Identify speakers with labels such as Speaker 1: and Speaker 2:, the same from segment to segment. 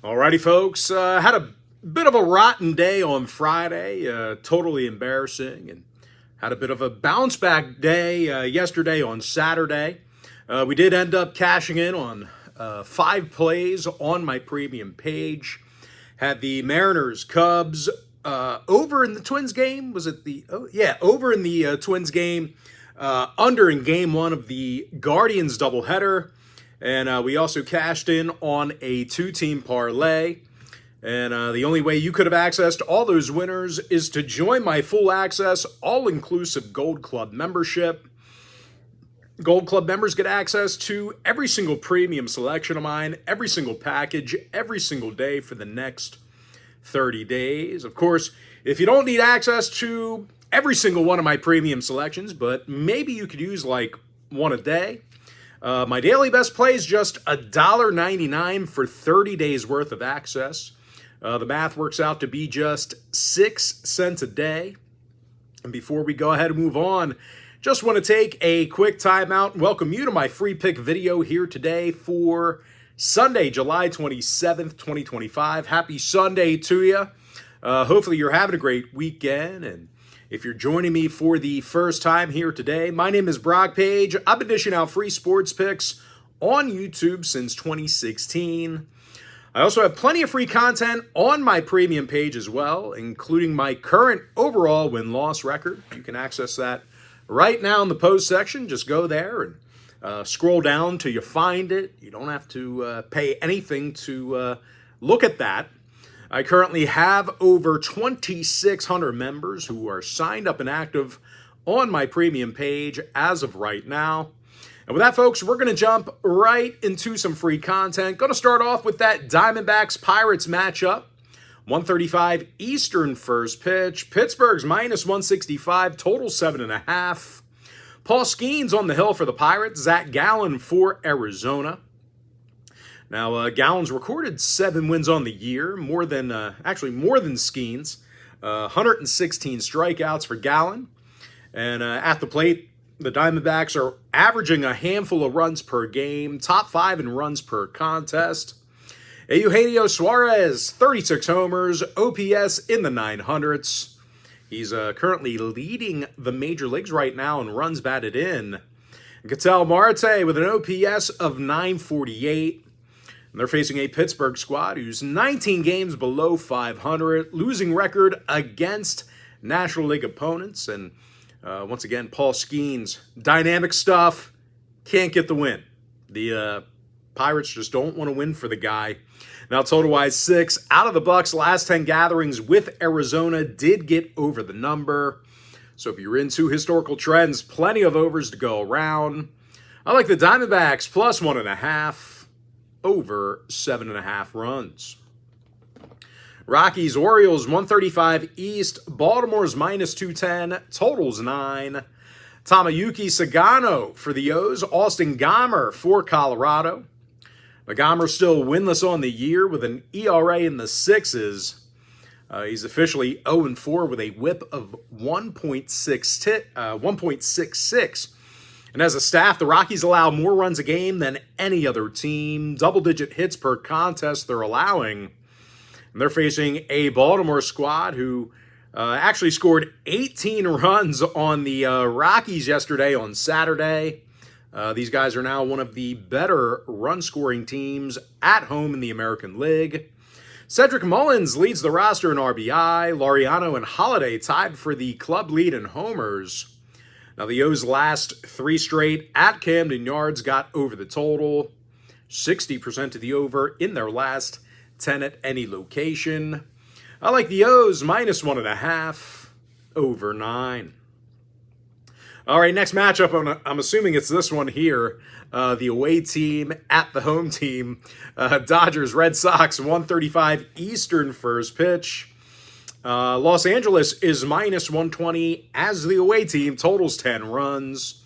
Speaker 1: Alrighty, folks. Had a bit of a rotten day on Friday, totally embarrassing, and had a bit of a bounce back day yesterday on Saturday. We did end up cashing in on 5 plays on my premium page. Had the Mariners, Cubs over in the Twins game. Was it the over in the Twins game? Under in game 1 of the Guardians doubleheader. And we also cashed in on a 2-team parlay. And the only way you could have access to all those winners is to join my full access, all-inclusive Gold Club membership. Gold Club members get access to every single premium selection of mine, every single package, every single day for the next 30 days. Of course, if you don't need access to every single one of my premium selections, but maybe you could use like one a day, my daily best play is just $1.99 for 30 days worth of access. The math works out to be just 6 cents a day. And before we go ahead and move on, just want to take a quick time out and welcome you to my free pick video here today for Sunday, July 27th, 2025. Happy Sunday to you. Hopefully you're having a great weekend. And if you're joining me for the first time here today, my name is Brock Page. I've been dishing out free sports picks on YouTube since 2016. I also have plenty of free content on my premium page as well, including my current overall win-loss record. You can access that right now in the post section. Just go there and scroll down till you find it. You don't have to pay anything to look at that. I currently have over 2,600 members who are signed up and active on my premium page as of right now. And with that, folks, we're going to jump right into some free content. Going to start off with that Diamondbacks-Pirates matchup. 1:35 Eastern first pitch. Pittsburgh's minus 165, total 7.5. Paul Skeens on the hill for the Pirates. Zach Gallen for Arizona. Now, Gallen's recorded 7 wins on the year, more than Skeens. 116 strikeouts for Gallen. And at the plate, the Diamondbacks are averaging a handful of runs per game, top 5 in runs per contest. Eugenio Suarez, 36 homers, OPS in the 900s. He's currently leading the major leagues right now in runs batted in. Ketel Marte with an OPS of 948. And they're facing a Pittsburgh squad who's 19 games below 500, losing record against National League opponents. And once again, Paul Skeens, dynamic stuff, can't get the win. The Pirates just don't want to win for the guy. Now, total-wise, 6 out of the Bucks' last 10 gatherings with Arizona did get over the number. So if you're into historical trends, plenty of overs to go around. I like the Diamondbacks plus 1.5. Over 7.5 runs. Rockies, Orioles, 135 East. Baltimore's minus 210. Totals 9. Tamayuki Sagano for the O's. Austin Gomber for Colorado. Gomber's still winless on the year with an ERA in the 6s. He's officially 0-4 with a whip of 1.66. And as a staff, the Rockies allow more runs a game than any other team. Double-digit hits per contest they're allowing. And they're facing a Baltimore squad who actually scored 18 runs on the Rockies yesterday on Saturday. These guys are now one of the better run-scoring teams at home in the American League. Cedric Mullins leads the roster in RBI. Laureano and Holiday tied for the club lead in homers. Now, the O's last 3 straight at Camden Yards got over the total. 60% of the over in their last 10 at any location. I like the O's minus 1.5, over 9. All right, next matchup, I'm assuming it's this one here. The away team at the home team. Dodgers, Red Sox, 1:35 Eastern first pitch. Los Angeles is minus 120 as the away team, totals 10 runs.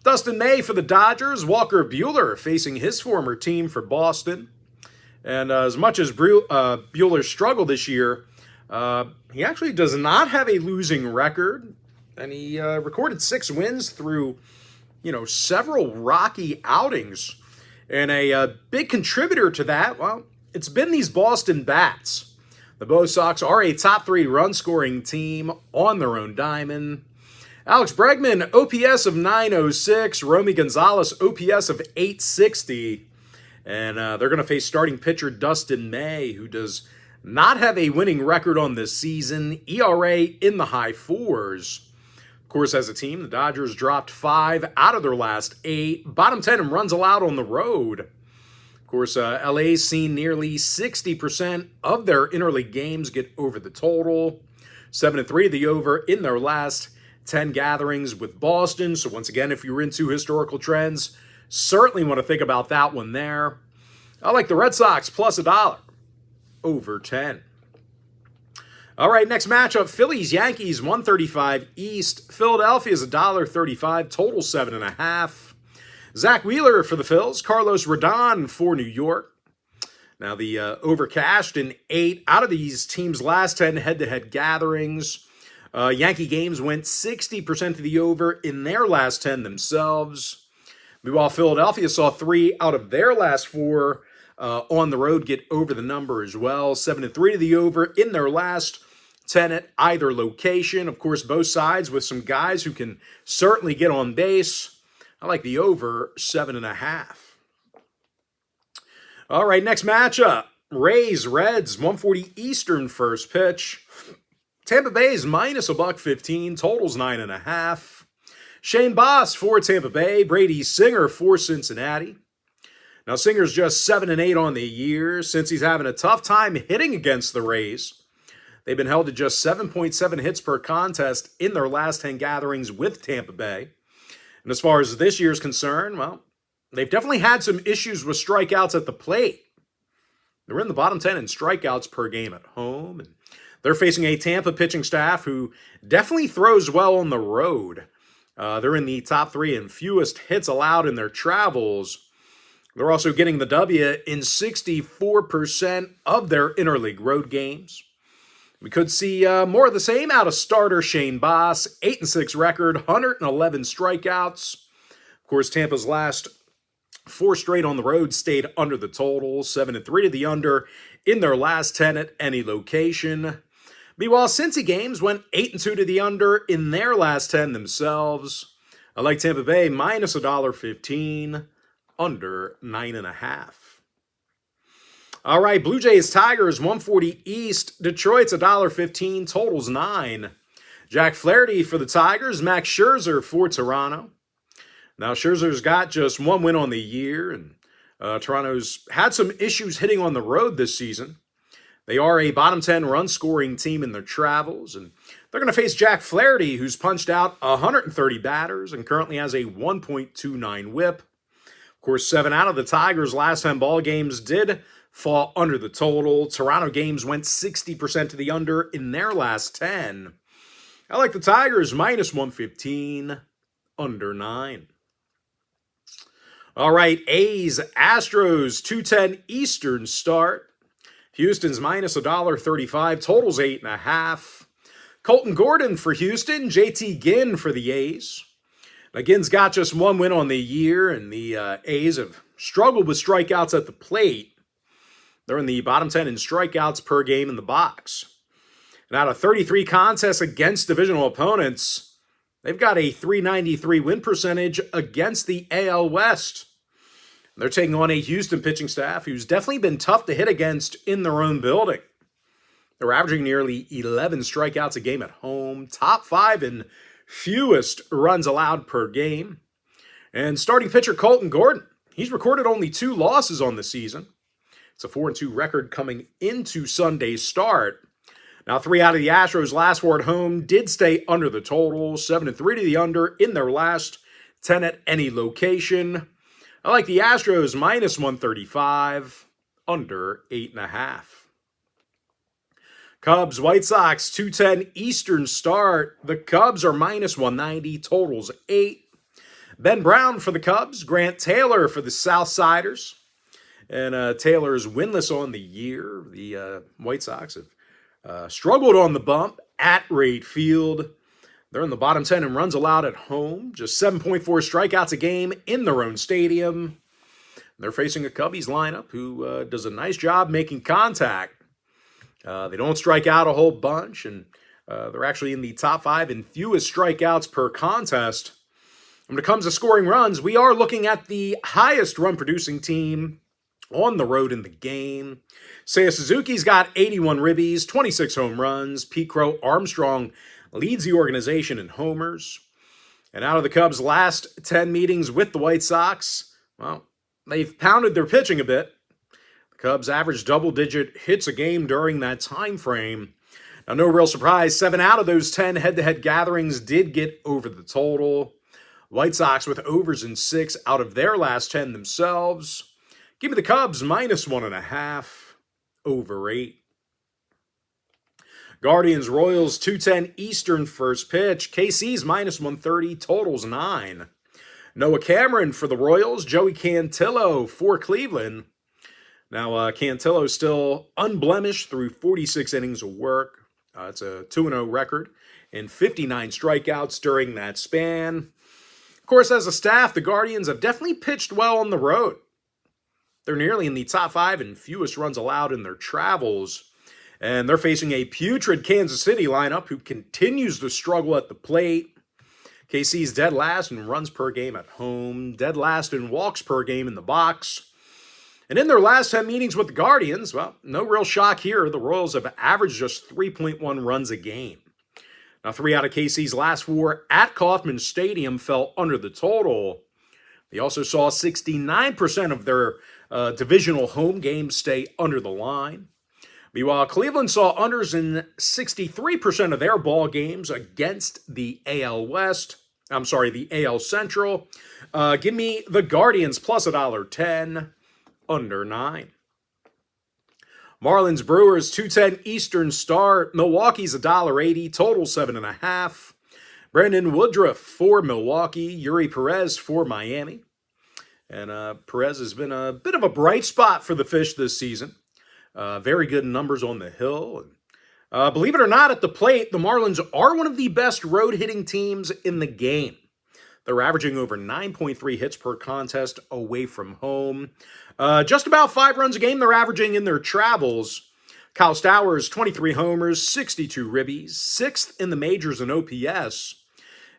Speaker 1: Dustin May for the Dodgers, Walker Buehler facing his former team for Boston. And as much as Buehler struggled this year, he actually does not have a losing record. And he recorded 6 wins through, several rocky outings. And a big contributor to that, well, it's been these Boston Bats. The Bo Sox are a top 3 run-scoring team on their own diamond. Alex Bregman, OPS of 906. Romy Gonzalez, OPS of 860. And they're going to face starting pitcher Dustin May, who does not have a winning record on this season. ERA in the high 4s. Of course, as a team, the Dodgers dropped 5 out of their last 8. Bottom 10 in runs allowed on the road. Of course, LA's seen nearly 60% of their interleague games get over the total. 7-3 the over in their last 10 gatherings with Boston. So once again, if you're into historical trends, certainly want to think about that one there. I like the Red Sox plus $1 over 10. All right, next matchup, Phillies, Yankees, 135 East. Philadelphia's $1.35, total 7.5. Zach Wheeler for the Phils, Carlos Rodon for New York. Now the over cashed in 8 out of these teams' last 10 head-to-head gatherings. Yankee games went 60% to the over in their last 10 themselves. Meanwhile, Philadelphia saw 3 out of their last 4 on the road get over the number as well. 7-3 to the over in their last 10 at either location. Of course, both sides with some guys who can certainly get on base. I like the over 7.5. All right, next matchup. Rays, Reds, 140 Eastern first pitch. Tampa Bay's minus $1.15, totals 9.5. Shane Boss for Tampa Bay, Brady Singer for Cincinnati. Now, Singer's just 7-8 on the year. Since he's having a tough time hitting against the Rays, they've been held to just 7.7 hits per contest in their last 10 gatherings with Tampa Bay. And as far as this year's concerned, well, they've definitely had some issues with strikeouts at the plate. They're in the bottom 10 in strikeouts per game at home. And they're facing a Tampa pitching staff who definitely throws well on the road. They're in the top 3 in fewest hits allowed in their travels. They're also getting the W in 64% of their interleague road games. We could see more of the same out of starter Shane Boss, 8-6 record, 111 strikeouts. Of course, Tampa's last 4 straight on the road stayed under the total, 7-3 to the under in their last 10 at any location. Meanwhile, Cincy games went 8-2 to the under in their last 10 themselves. I like Tampa Bay minus $1.15, under 9.5. All right, Blue Jays, Tigers, 140 East. Detroit's $1.15, totals 9. Jack Flaherty for the Tigers, Max Scherzer for Toronto. Now, Scherzer's got just 1 win on the year, and Toronto's had some issues hitting on the road this season. They are a bottom 10 run-scoring team in their travels, and they're going to face Jack Flaherty, who's punched out 130 batters and currently has a 1.29 whip. Of course, 7 out of the Tigers' last 10 ball games did fall under the total. Toronto games went 60% to the under in their last 10. I like the Tigers minus 115, under 9. All right, A's, Astros, 210 Eastern start. Houston's minus $1.35, totals 8.5. Colton Gordon for Houston, JT Ginn for the A's. Now, Ginn's got just 1 win on the year, and the A's have struggled with strikeouts at the plate. They're in the bottom 10 in strikeouts per game in the box. And out of 33 contests against divisional opponents, they've got a .393 win percentage against the AL West. They're taking on a Houston pitching staff who's definitely been tough to hit against in their own building. They're averaging nearly 11 strikeouts a game at home, top 5 in fewest runs allowed per game. And starting pitcher Colton Gordon, he's recorded only 2 losses on the season. It's a 4-2 record coming into Sunday's start. Now, 3 out of the Astros' last 4 at home did stay under the total, 7-3 to the under in their last 10 at any location. I like the Astros minus 135, under 8.5. Cubs, White Sox, 210 Eastern start. The Cubs are minus 190, totals 8. Ben Brown for the Cubs, Grant Taylor for the Southsiders. And Taylor's winless on the year. The White Sox have struggled on the bump at Rate Field. They're in the bottom 10 in runs allowed at home. Just 7.4 strikeouts a game in their own stadium. They're facing a Cubbies lineup who does a nice job making contact. They don't strike out a whole bunch, and they're actually in the top 5 in fewest strikeouts per contest. When it comes to scoring runs, we are looking at the highest run-producing team on the road in the game. Seiya Suzuki's got 81 ribbies, 26 home runs. Pete Crow Armstrong leads the organization in homers. And out of the Cubs' last 10 meetings with the White Sox, well, they've pounded their pitching a bit. The Cubs averaged double-digit hits a game during that time frame. Now, no real surprise, 7 out of those 10 head-to-head gatherings did get over the total. White Sox with overs in 6 out of their last 10 themselves. Give me the Cubs -1.5, over 8. Guardians, Royals, 2:10 Eastern first pitch. KC's -130, totals 9. Noah Cameron for the Royals, Joey Cantillo for Cleveland. Now, Cantillo still unblemished through 46 innings of work. It's a 2-0 record and 59 strikeouts during that span. Of course, as a staff, the Guardians have definitely pitched well on the road. They're nearly in the top 5 in fewest runs allowed in their travels. And they're facing a putrid Kansas City lineup who continues to struggle at the plate. KC's dead last in runs per game at home, dead last in walks per game in the box. And in their last 10 meetings with the Guardians, well, no real shock here. The Royals have averaged just 3.1 runs a game. Now, 3 out of KC's last 4 at Kauffman Stadium fell under the total. They also saw 69% of their divisional home games stay under the line. Meanwhile, Cleveland saw unders in 63% of their ball games against the the AL Central. Give me the Guardians +$1.10, under 9. Marlins, Brewers, 2:10 Eastern start. Milwaukee's $1.80, total 7.5. Brandon Woodruff for Milwaukee, Yuri Perez for Miami. And Perez has been a bit of a bright spot for the Fish this season. Very good numbers on the hill. And, believe it or not, at the plate, the Marlins are one of the best road-hitting teams in the game. They're averaging over 9.3 hits per contest away from home. Just about 5 runs a game they're averaging in their travels. Kyle Stowers, 23 homers, 62 ribbies, 6th in the majors in OPS.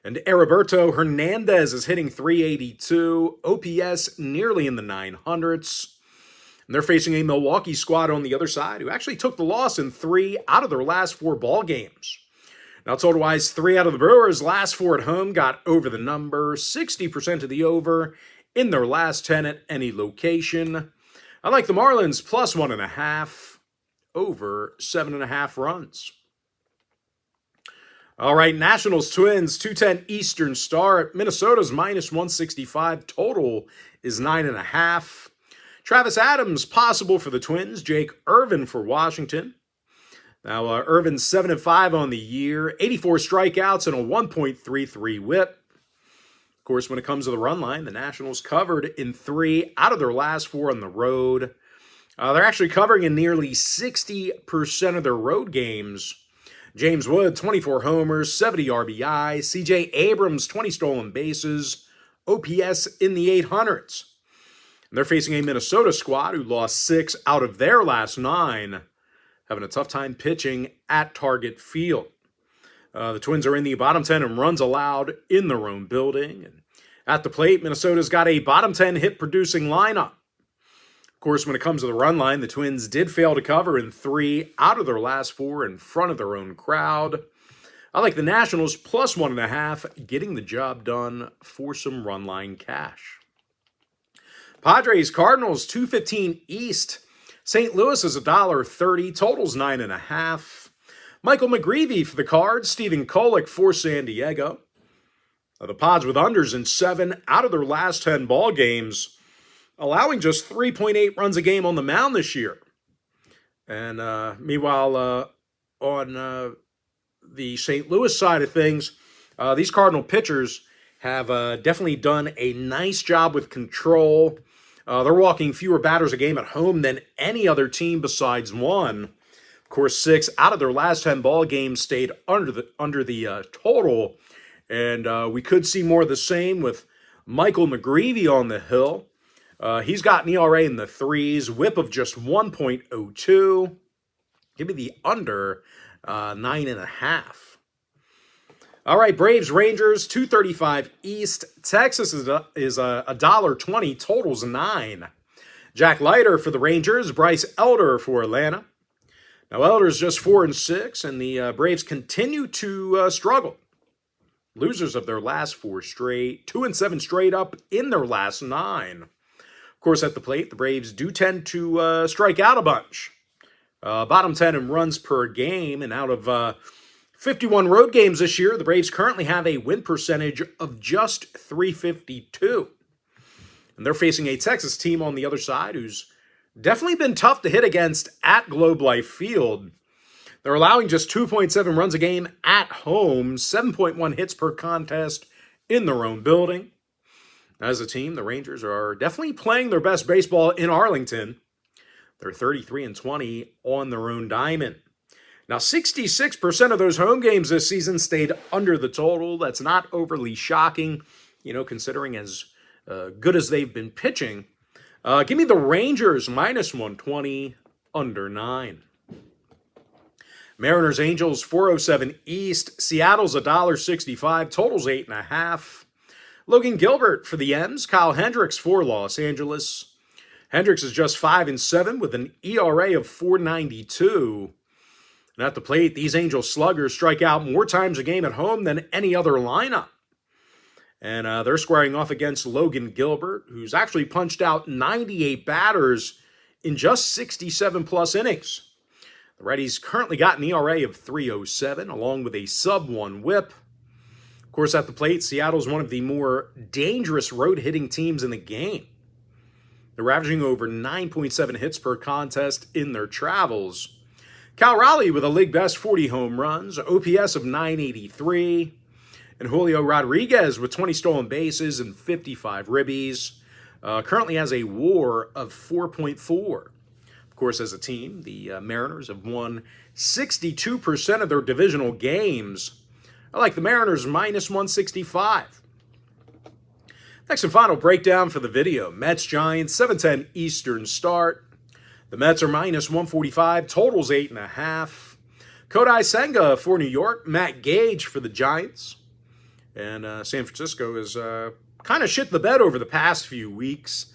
Speaker 1: And Heriberto Hernandez is hitting .382, OPS nearly in the 900s. And they're facing a Milwaukee squad on the other side who actually took the loss in 3 out of their last 4 ball games. Now, total-wise, 3 out of the Brewers' last 4 at home got over the number, 60% of the over in their last 10 at any location. I like the Marlins +1.5, over 7.5 runs. All right, Nationals, Twins, 2:10 Eastern start. Minnesota's -165, total is 9.5. Travis Adams possible for the Twins. Jake Irvin for Washington. Now, Irvin's 7-5 on the year, 84 strikeouts and a 1.33 whip. Of course, when it comes to the run line, the Nationals covered in 3 out of their last 4 on the road. They're actually covering in nearly 60% of their road games. James Wood, 24 homers, 70 RBI. C.J. Abrams, 20 stolen bases, OPS in the 800s. And they're facing a Minnesota squad who lost 6 out of their last 9, having a tough time pitching at Target Field. The Twins are in the bottom 10 in runs allowed in their own building. And at the plate, Minnesota's got a bottom 10 hit-producing lineup. Of course, when it comes to the run line, the Twins did fail to cover in 3 out of their last 4 in front of their own crowd. I like the Nationals +1.5, getting the job done for some run line cash. Padres, Cardinals, 2:15 East. St. Louis is $1.30, totals 9.5. Michael McGreevy for the Cards, Stephen Kolek for San Diego. The Pods with unders in 7 out of their last 10 ball games, allowing just 3.8 runs a game on the mound this year. And meanwhile, on the St. Louis side of things, these Cardinal pitchers have definitely done a nice job with control. They're walking fewer batters a game at home than any other team besides one. Of course, 6 out of their last 10 ball games stayed under the total. And we could see more of the same with Michael McGreevy on the hill. He's got an ERA in the threes, whip of just 1.02. Give me the under 9.5. All right, Braves, Rangers, 235 East. Texas is $1.20, totals 9. Jack Leiter for the Rangers, Bryce Elder for Atlanta. Now, Elder's just 4-6, and the Braves continue to struggle. Losers of their last 4 straight, 2-7 straight up in their last 9. Of course, at the plate, the Braves do tend to strike out a bunch. Bottom 10 in runs per game, and out of 51 road games this year, the Braves currently have a win percentage of just .352. And they're facing a Texas team on the other side who's definitely been tough to hit against at Globe Life Field. They're allowing just 2.7 runs a game at home, 7.1 hits per contest in their own building. As a team, the Rangers are definitely playing their best baseball in Arlington. They're 33-20 on their own diamond. Now, 66% of those home games this season stayed under the total. That's not overly shocking, considering as good as they've been pitching. Give me the Rangers -120, under 9. Mariners, Angels, 407 East. Seattle's $1.65, totals 8.5. Logan Gilbert for the M's. Kyle Hendricks for Los Angeles. Hendricks is just 5-7 with an ERA of 4.92. And at the plate, these Angels sluggers strike out more times a game at home than any other lineup. And they're squaring off against Logan Gilbert, who's actually punched out 98 batters in just 67-plus innings. The Reddies currently got an ERA of 3.07, along with a sub-1 whip. Of course, at the plate, Seattle's one of the more dangerous road-hitting teams in the game. They're averaging over 9.7 hits per contest in their travels. Cal Raleigh with a league-best 40 home runs, OPS of 983. And Julio Rodriguez with 20 stolen bases and 55 ribbies. Currently has a WAR of 4.4. Of course, as a team, the Mariners have won 62% of their divisional games. I like the Mariners -165. Next and final breakdown for the video. Mets, Giants, 7:10 Eastern start. The Mets are -145, totals 8.5. Kodai Senga for New York, Matt Gage for the Giants. And San Francisco has kind of shit the bed over the past few weeks.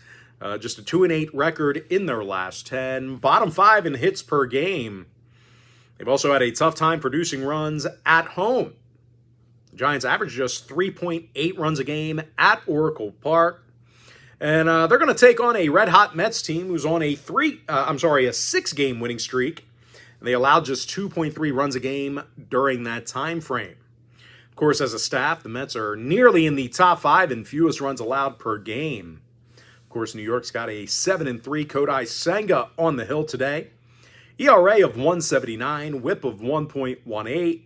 Speaker 1: Just a 2-8 record in their last 10. Bottom 5 in hits per game. They've also had a tough time producing runs at home. The Giants average just 3.8 runs a game at Oracle Park. And they're going to take on a red-hot Mets team who's on a 6-game winning streak. And they allowed just 2.3 runs a game during that time frame. Of course, as a staff, the Mets are nearly in the top 5 in fewest runs allowed per game. Of course, New York's got a 7-3 Kodai Senga on the hill today. ERA of 1.79, whip of 1.18.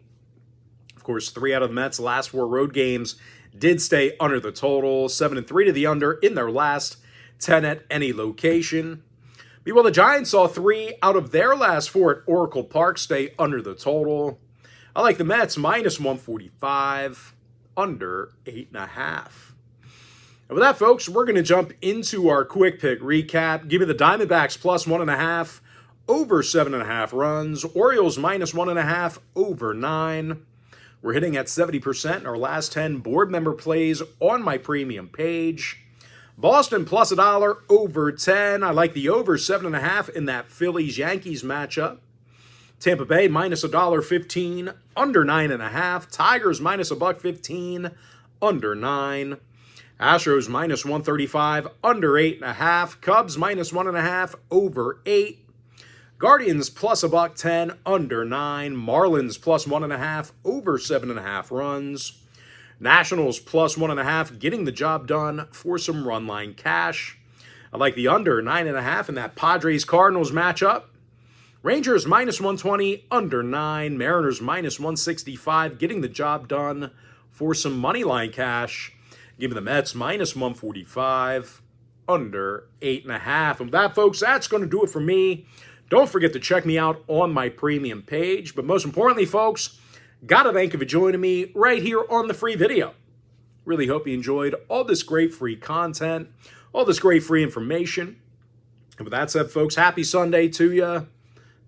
Speaker 1: Of course, 3 out of the Mets' last 4 road games did stay under the total. 7-3 to the under in their last 10 at any location. Meanwhile, the Giants saw 3 out of their last 4 at Oracle Park stay under the total. I like the Mets -145, under 8.5. And with that, folks, we're going to jump into our quick pick recap. Give me the Diamondbacks +1.5, over 7.5 runs. Orioles -1.5, over 9. We're hitting at 70% in our last 10 board member plays on my premium page. Boston +$1, over 10. I like the over 7.5 in that Phillies-Yankees matchup. Tampa Bay -$1.15, under 9.5. Tigers -$1.15, under 9. Astros -135, under 8.5. Cubs -1.5, over 8. Guardians +$1.10, under 9. Marlins +1.5, over 7.5 runs. Nationals +1.5, getting the job done for some run line cash. I like the under 9.5 in that Padres Cardinals matchup. Rangers -120, under 9. Mariners -165, getting the job done for some money line cash. Give me the Mets -145, under 8.5. And with that, folks, that's going to do it for me. Don't forget to check me out on my premium page. But most importantly, folks, gotta thank you for joining me right here on the free video. Really hope you enjoyed all this great free content. all this great free information. And with that said, folks, happy Sunday to you.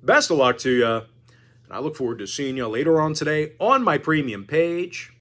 Speaker 1: Best of luck to you. And I look forward to seeing you later on today on my premium page.